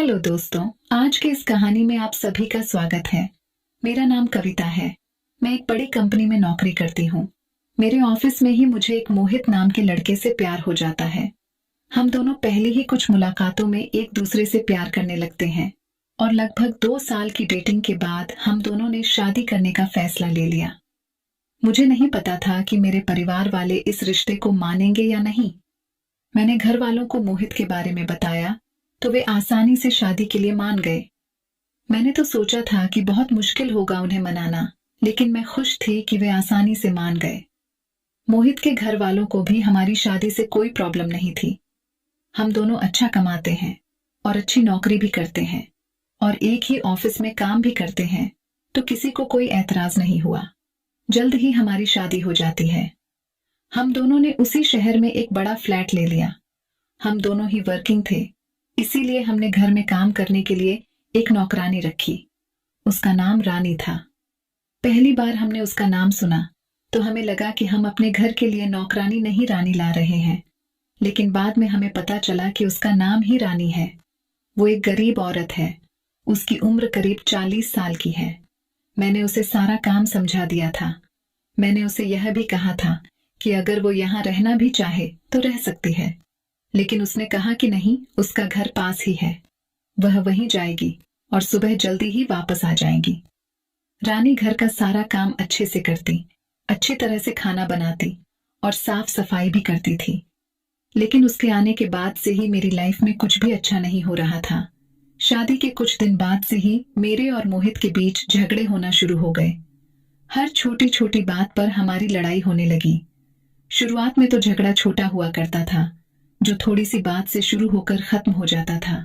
Hello दोस्तों, आज की इस कहानी में आप सभी का स्वागत है। मेरा नाम कविता है। मैं एक बड़ी कंपनी में नौकरी करती हूँ। मेरे ऑफिस में ही मुझे एक मोहित नाम के लड़के से प्यार हो जाता है। हम दोनों पहली ही कुछ मुलाकातों में एक दूसरे से प्यार करने लगते हैं और लगभग 2 साल की डेटिंग के बाद हम दोनों ने शादी करने का फैसला ले लिया। मुझे नहीं पता था कि मेरे परिवार वाले इस रिश्ते को मानेंगे या नहीं। मैंने घर वालों को मोहित के बारे में बताया तो वे आसानी से शादी के लिए मान गए। मैंने तो सोचा था कि बहुत मुश्किल होगा उन्हें मनाना, लेकिन मैं खुश थी कि वे आसानी से मान गए। मोहित के घर वालों को भी हमारी शादी से कोई प्रॉब्लम नहीं थी। हम दोनों अच्छा कमाते हैं और अच्छी नौकरी भी करते हैं और एक ही ऑफिस में काम भी करते हैं, तो किसी को कोई ऐतराज नहीं हुआ। जल्द ही हमारी शादी हो जाती है। हम दोनों ने उसी शहर में एक बड़ा फ्लैट ले लिया। हम दोनों ही वर्किंग थे, इसीलिए हमने घर में काम करने के लिए एक नौकरानी रखी। उसका नाम रानी था। पहली बार हमने उसका नाम सुना तो हमें लगा कि हम अपने घर के लिए नौकरानी नहीं रानी ला रहे हैं, लेकिन बाद में हमें पता चला कि उसका नाम ही रानी है। वो एक गरीब औरत है। उसकी उम्र करीब 40 साल की है। मैंने उसे सारा काम समझा दिया था। मैंने उसे यह भी कहा था कि अगर वो यहाँ रहना भी चाहे तो रह सकती है, लेकिन उसने कहा कि नहीं, उसका घर पास ही है, वह वहीं जाएगी और सुबह जल्दी ही वापस आ जाएगी। रानी घर का सारा काम अच्छे से करती, अच्छी तरह से खाना बनाती और साफ सफाई भी करती थी। लेकिन उसके आने के बाद से ही मेरी लाइफ में कुछ भी अच्छा नहीं हो रहा था। शादी के कुछ दिन बाद से ही मेरे और मोहित के बीच झगड़े होना शुरू हो गए। हर छोटी छोटी बात पर हमारी लड़ाई होने लगी। शुरुआत में तो झगड़ा छोटा हुआ करता था, जो थोड़ी सी बात से शुरू होकर खत्म हो जाता था,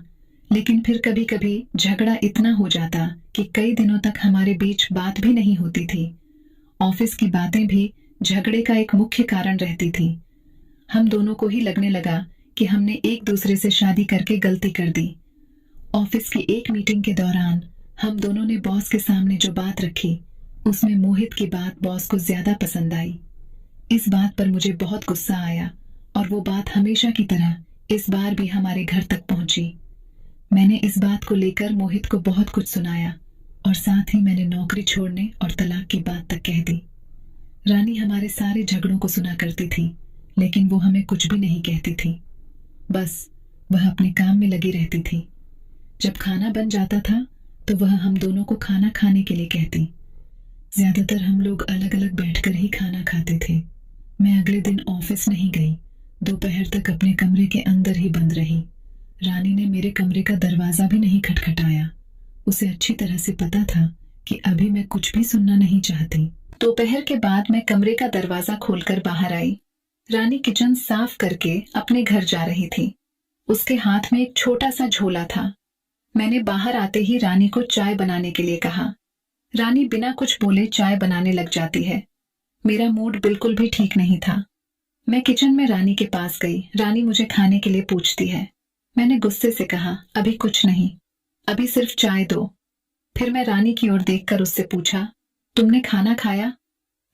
लेकिन फिर कभी कभी झगड़ा इतना हो जाता कि कई दिनों तक हमारे बीच बात भी नहीं होती थी। ऑफिस की बातें भी झगड़े का एक मुख्य कारण रहती थी। हम दोनों को ही लगने लगा कि हमने एक दूसरे से शादी करके गलती कर दी। ऑफिस की एक मीटिंग के दौरान हम दोनों ने बॉस के सामने जो बात रखी, उसमें मोहित की बात बॉस को ज्यादा पसंद आई। इस बात पर मुझे बहुत गुस्सा आया और वो बात हमेशा की तरह इस बार भी हमारे घर तक पहुंची। मैंने इस बात को लेकर मोहित को बहुत कुछ सुनाया और साथ ही मैंने नौकरी छोड़ने और तलाक की बात तक कह दी। रानी हमारे सारे झगड़ों को सुना करती थी, लेकिन वो हमें कुछ भी नहीं कहती थी। बस वह अपने काम में लगी रहती थी। जब खाना बन जाता था तो वह हम दोनों को खाना खाने के लिए कहती। ज्यादातर हम लोग अलग अलग बैठकर ही खाना खाते थे। मैं अगले दिन ऑफिस नहीं गई। दोपहर तक अपने कमरे के अंदर ही बंद रही। रानी ने मेरे कमरे का दरवाजा भी नहीं खटखटाया। उसे अच्छी तरह से पता था कि अभी मैं कुछ भी सुनना नहीं चाहती। दोपहर के बाद मैं कमरे का दरवाजा खोलकर बाहर आई। रानी किचन साफ करके अपने घर जा रही थी। उसके हाथ में एक छोटा सा झोला था। मैंने बाहर आते ही रानी को चाय बनाने के लिए कहा। रानी बिना कुछ बोले चाय बनाने लग जाती है। मेरा मूड बिल्कुल भी ठीक नहीं था। मैं किचन में रानी के पास गई। रानी मुझे खाने के लिए पूछती है। मैंने गुस्से से कहा, अभी कुछ नहीं, अभी सिर्फ चाय दो। फिर मैं रानी की ओर देखकर उससे पूछा, तुमने खाना खाया?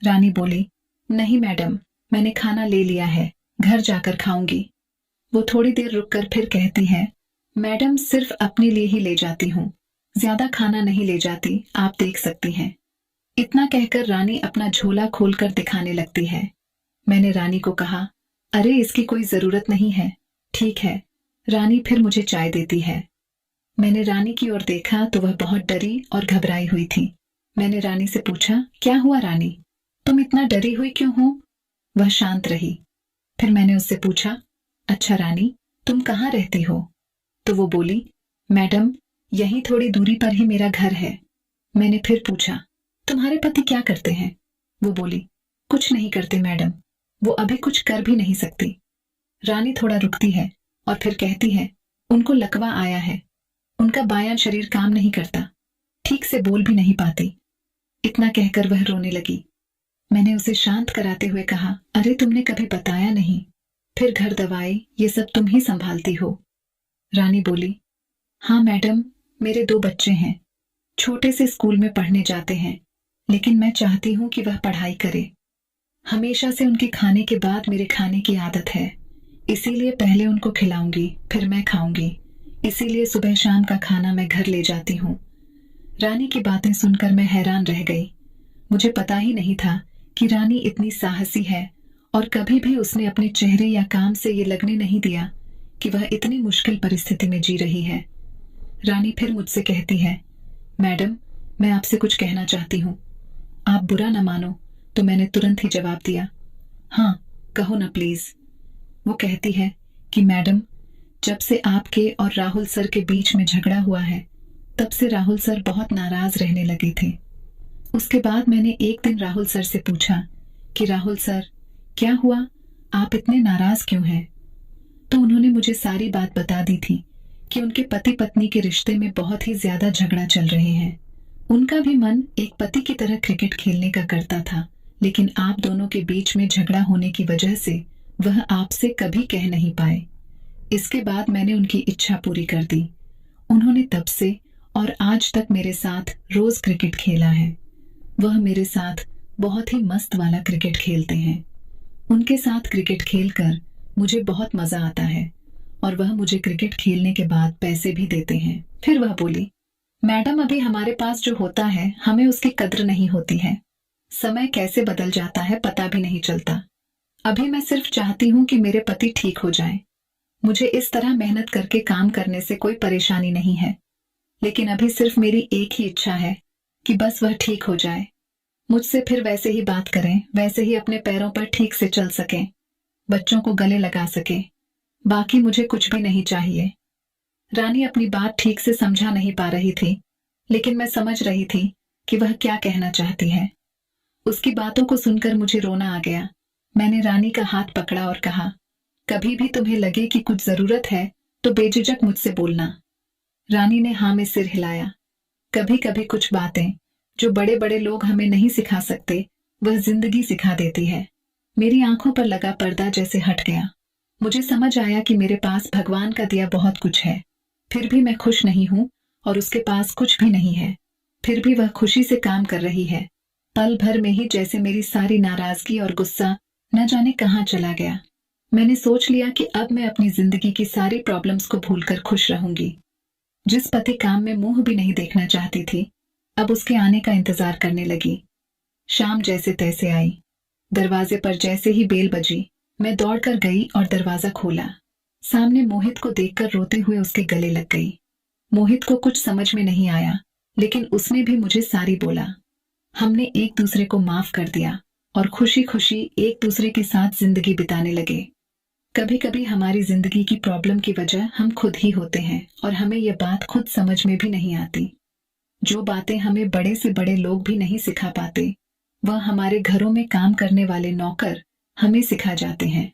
रानी बोली, नहीं मैडम, मैंने खाना ले लिया है, घर जाकर खाऊंगी। वो थोड़ी देर रुककर फिर कहती है, मैडम सिर्फ अपने लिए ही ले जाती हूँ, ज्यादा खाना नहीं ले जाती, आप देख सकती हैं। इतना कहकर रानी अपना झोला खोलकर दिखाने लगती है। मैंने रानी को कहा, अरे इसकी कोई जरूरत नहीं है। ठीक है। रानी फिर मुझे चाय देती है। मैंने रानी की ओर देखा तो वह बहुत डरी और घबराई हुई थी। मैंने रानी से पूछा, क्या हुआ रानी, तुम इतना डरी हुई क्यों हो? वह शांत रही। फिर मैंने उससे पूछा, अच्छा रानी, तुम कहाँ रहती हो? तो वो बोली, मैडम यहीं थोड़ी दूरी पर ही मेरा घर है। मैंने फिर पूछा, तुम्हारे पति क्या करते हैं? वो बोली, कुछ नहीं करते मैडम, वो अभी कुछ कर भी नहीं सकती। रानी थोड़ा रुकती है और फिर कहती है, उनको लकवा आया है, उनका बायां शरीर काम नहीं करता, ठीक से बोल भी नहीं पाती। इतना कहकर वह रोने लगी। मैंने उसे शांत कराते हुए कहा, अरे तुमने कभी बताया नहीं, फिर घर दवाई ये सब तुम ही संभालती हो। रानी बोली, हाँ मैडम, मेरे 2 बच्चे हैं, छोटे से स्कूल में पढ़ने जाते हैं, लेकिन मैं चाहती हूँ कि वह पढ़ाई करे। हमेशा से उनके खाने के बाद मेरे खाने की आदत है, इसीलिए पहले उनको खिलाऊंगी फिर मैं खाऊंगी। इसीलिए सुबह शाम का खाना मैं घर ले जाती हूँ। रानी की बातें सुनकर मैं हैरान रह गई। मुझे पता ही नहीं था कि रानी इतनी साहसी है और कभी भी उसने अपने चेहरे या काम से ये लगने नहीं दिया कि वह इतनी मुश्किल परिस्थिति में जी रही है। रानी फिर मुझसे कहती है, मैडम, मैं आपसे कुछ कहना चाहती हूँ। आप बुरा न मानो। तो मैंने तुरंत ही जवाब दिया, हाँ कहो ना प्लीज। वो कहती है कि मैडम, जब से आपके और राहुल सर के बीच में झगड़ा हुआ है तब से राहुल सर बहुत नाराज रहने लगे थे। उसके बाद मैंने एक दिन राहुल सर से पूछा कि राहुल सर, क्या हुआ, आप इतने नाराज क्यों हैं? तो उन्होंने मुझे सारी बात बता दी थी कि उनके पति पत्नी के रिश्ते में बहुत ही ज्यादा झगड़ा चल रहे हैं। उनका भी मन एक पति की तरह क्रिकेट खेलने का करता था, लेकिन आप दोनों के बीच में झगड़ा होने की वजह से वह आपसे कभी कह नहीं पाए। इसके बाद मैंने उनकी इच्छा पूरी कर दी। उन्होंने तब से और आज तक मेरे साथ रोज क्रिकेट खेला है। वह मेरे साथ बहुत ही मस्त वाला क्रिकेट खेलते हैं। उनके साथ क्रिकेट खेलकर मुझे बहुत मजा आता है और वह मुझे क्रिकेट खेलने के बाद पैसे भी देते हैं। फिर वह बोली, मैडम, अभी हमारे पास जो होता है हमें उसकी कद्र नहीं होती है। समय कैसे बदल जाता है पता भी नहीं चलता। अभी मैं सिर्फ चाहती हूँ कि मेरे पति ठीक हो जाएं। मुझे इस तरह मेहनत करके काम करने से कोई परेशानी नहीं है, लेकिन अभी सिर्फ मेरी एक ही इच्छा है कि बस वह ठीक हो जाए, मुझसे फिर वैसे ही बात करें, वैसे ही अपने पैरों पर ठीक से चल सकें, बच्चों को गले लगा सके। बाकी मुझे कुछ भी नहीं चाहिए। रानी अपनी बात ठीक से समझा नहीं पा रही थी, लेकिन मैं समझ रही थी कि वह क्या कहना चाहती है। उसकी बातों को सुनकर मुझे रोना आ गया। मैंने रानी का हाथ पकड़ा और कहा, कभी भी तुम्हें लगे कि कुछ जरूरत है तो बेझिझक मुझसे बोलना। रानी ने हाँ में सिर हिलाया। कभी कभी कुछ बातें जो बड़े बड़े लोग हमें नहीं सिखा सकते, वह जिंदगी सिखा देती है। मेरी आंखों पर लगा पर्दा जैसे हट गया। मुझे समझ आया कि मेरे पास भगवान का दिया बहुत कुछ है, फिर भी मैं खुश नहीं हूं और उसके पास कुछ भी नहीं है। फिर भी वह खुशी से काम कर रही है। पल भर में ही जैसे मेरी सारी नाराजगी और गुस्सा न जाने कहां चला गया। मैंने सोच लिया कि अब मैं अपनी जिंदगी की सारी प्रॉब्लम्स को भूलकर खुश रहूंगी। जिस पति काम में मुंह भी नहीं देखना चाहती थी, अब उसके आने का इंतजार करने लगी। शाम जैसे तैसे आई। दरवाजे पर जैसे ही बेल बजी, मैं दौड़कर गई और दरवाजा खोला। सामने मोहित को देखकर रोते हुए उसके गले लग गई। मोहित को कुछ समझ में नहीं आया, लेकिन उसने भी मुझे सारी बोला। हमने एक दूसरे को माफ कर दिया और खुशी खुशी एक दूसरे के साथ जिंदगी बिताने लगे। कभी कभी हमारी जिंदगी की प्रॉब्लम की वजह हम खुद ही होते हैं और हमें यह बात खुद समझ में भी नहीं आती। जो बातें हमें बड़े से बड़े लोग भी नहीं सिखा पाते, वह हमारे घरों में काम करने वाले नौकर हमें सिखा जाते हैं।